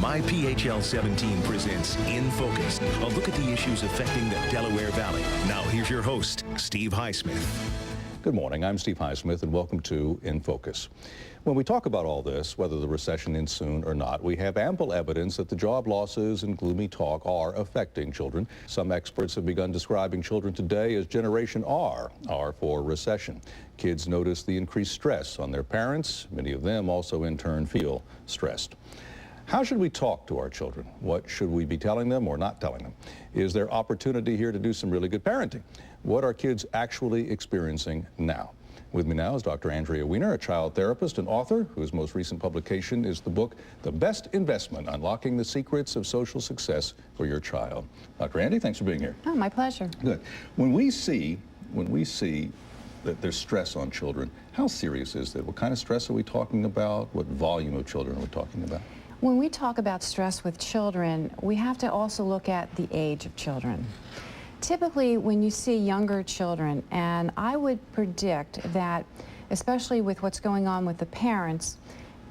MyPHL 17 presents In Focus, a look at the issues affecting the Delaware Valley. Now here's your host, Steve Highsmith. Good morning, I'm Steve Highsmith and welcome to In Focus. When we talk about all this, whether the recession ends soon or not, we have ample evidence that the job losses and gloomy talk are affecting children. Some experts have begun describing children today as Generation R for recession. Kids notice the increased stress on their parents. Many of them also in turn feel stressed. How should we talk to our children? What should we be telling them or not telling them? Is there opportunity here to do some really good parenting? What are kids actually experiencing now? With me now is Dr. Andie, a child therapist and author whose most recent publication is the book, The Best Investment, Unlocking the Secrets of Social Success for Your Child. Dr. Andie, thanks for being here. Oh, my pleasure. Good. When we see that there's stress on children, how serious is that? What kind of stress are we talking about? What volume of children are we talking about? When we talk about stress with children, we have to also look at the age of children. Typically, when you see younger children, and I would predict that, especially with what's going on with the parents,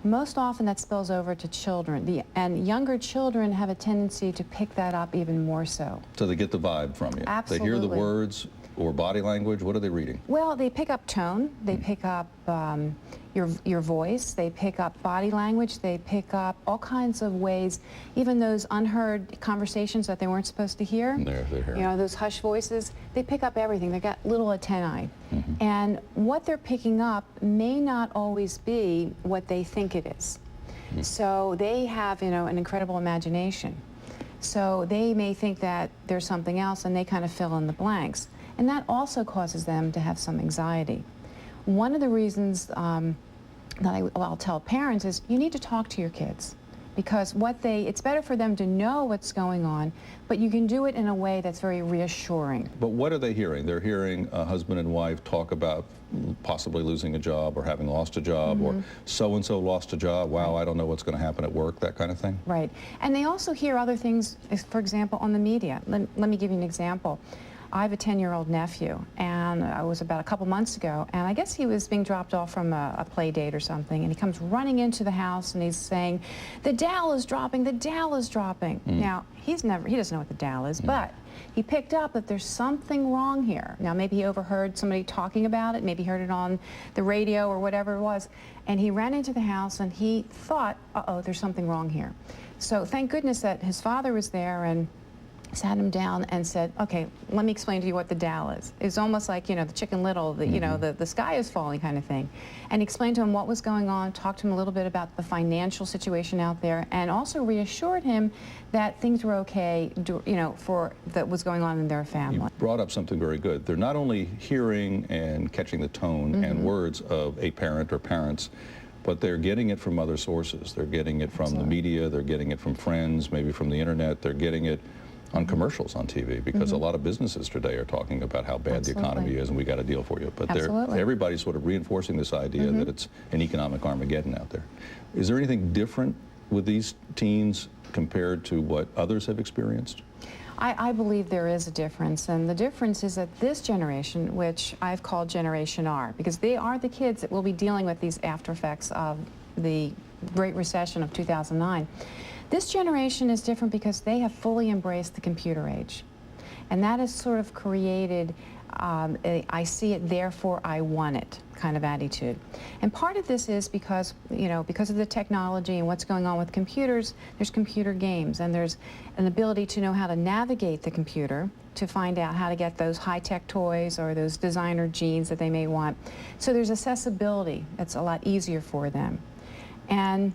most often that spills over to children. And younger children have a tendency to pick that up even more so. So they get the vibe from you. Absolutely. They hear the words or body language. What are they reading? Well, they pick up tone. They pick up your voice. They pick up body language. They pick up all kinds of ways, even those unheard conversations that they weren't supposed to hear. They're hearing. You know, those hush voices. They pick up everything. They've got little antennae. And what they're picking up may not always be what they think it is. So they have, an incredible imagination. So they may think that there's something else, and they kind of fill in the blanks. And that also causes them to have some anxiety. One of the reasons that I'll tell parents is you need to talk to your kids, because it's better for them to know what's going on, but you can do it in a way that's very reassuring. But what are they hearing? They're hearing a husband and wife talk about possibly losing a job or having lost a job, or so-and-so lost a job, wow, I don't know what's going to happen at work, that kind of thing? Right. And they also hear other things, for example, on the media. Let me give you an example. I have a 10-year-old nephew, and it was about a couple months ago, and I guess he was being dropped off from a play date or something, and he comes running into the house and he's saying, "The Dow is dropping, the Dow is dropping." Now, he doesn't know what the Dow is, but he picked up that there's something wrong here. Now, maybe he overheard somebody talking about it, maybe he heard it on the radio or whatever it was, and he ran into the house and he thought, uh-oh, there's something wrong here. So thank goodness that his father was there and sat him down and said, okay, let me explain to you what the Dow is. It's almost like, the Chicken Little, the sky is falling kind of thing. And explained to him what was going on, talked to him a little bit about the financial situation out there, and also reassured him that things were okay, for what was going on in their family. You brought up something very good. They're not only hearing and catching the tone and words of a parent or parents, but they're getting it from other sources. They're getting it from the media, they're getting it from friends, maybe from the internet, they're getting it on commercials on TV, because a lot of businesses today are talking about how bad the economy is and we got a deal for you. But everybody's sort of reinforcing this idea that it's an economic Armageddon out there. Is there anything different with these teens compared to what others have experienced? I believe there is a difference, and the difference is that this generation, which I've called Generation R, because they are the kids that will be dealing with these after effects of the Great Recession of 2009. This generation is different because they have fully embraced the computer age. And that has sort of created I see it, therefore I want it kind of attitude. And part of this is because, because of the technology and what's going on with computers, there's computer games, and there's an ability to know how to navigate the computer to find out how to get those high-tech toys or those designer jeans that they may want. So there's accessibility that's a lot easier for them. And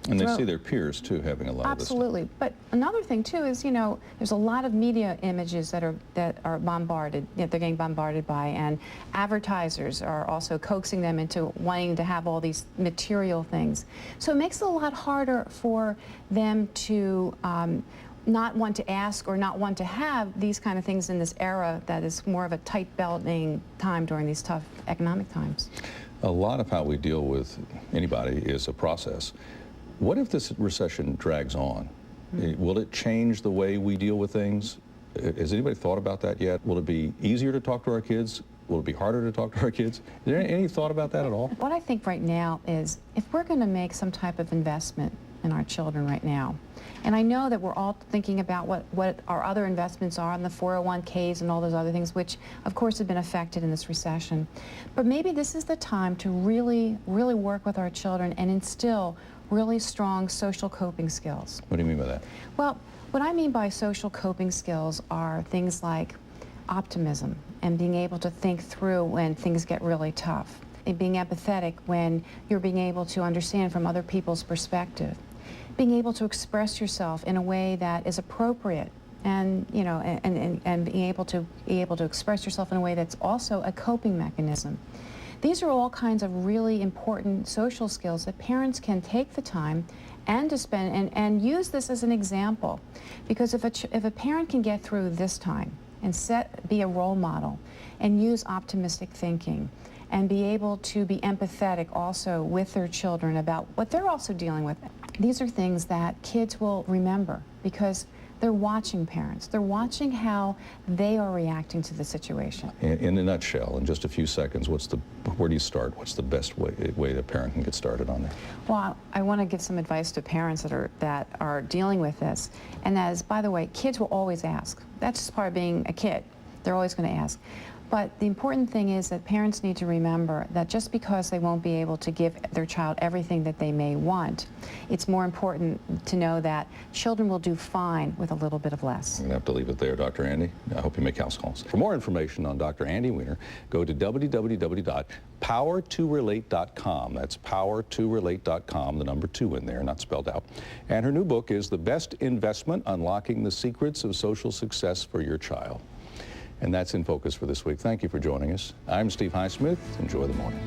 they see their peers, too, having a lot of this. Absolutely. But another thing, too, is, there's a lot of media images that are bombarded, they're getting bombarded by, and advertisers are also coaxing them into wanting to have all these material things. So it makes it a lot harder for them to not want to ask or not want to have these kind of things in this era that is more of a tight-belting time during these tough economic times. A lot of how we deal with anybody is a process. What if this recession drags on? Will it change the way we deal with things? Has anybody thought about that yet? Will it be easier to talk to our kids? Will it be harder to talk to our kids? Is there any thought about that at all? What I think right now is if we're going to make some type of investment in our children right now. And I know that we're all thinking about what our other investments are in the 401ks and all those other things, which of course have been affected in this recession. But maybe this is the time to really work with our children and instill really strong social coping skills. What do you mean by that? Well, what I mean by social coping skills are things like optimism and being able to think through when things get really tough, and being empathetic when you're being able to understand from other people's perspective, being able to express yourself in a way that is appropriate, and and being able to express yourself in a way that's also a coping mechanism. These are all kinds of really important social skills that parents can take the time and to spend and use this as an example, because if a parent can get through this time and be a role model and use optimistic thinking and be able to be empathetic also with their children about what they're also dealing with, these are things that kids will remember because they're watching parents. They're watching how they are reacting to the situation. In a nutshell, in just a few seconds, where do you start? What's the best way a parent can get started on that? Well, I want to give some advice to parents that are dealing with this. And that is, by the way, kids will always ask. That's just part of being a kid. They're always going to ask. But the important thing is that parents need to remember that just because they won't be able to give their child everything that they may want, it's more important to know that children will do fine with a little bit of less. I'm going to have to leave it there, Dr. Andie. I hope you make house calls. For more information on Dr. Andie Weiner, go to www.power2relate.com. That's power2relate.com, the number 2 in there, not spelled out. And her new book is The Best Investment: Unlocking the Secrets of Social Success for Your Child. And that's In Focus for this week. Thank you for joining us. I'm Steve Highsmith. Enjoy the morning.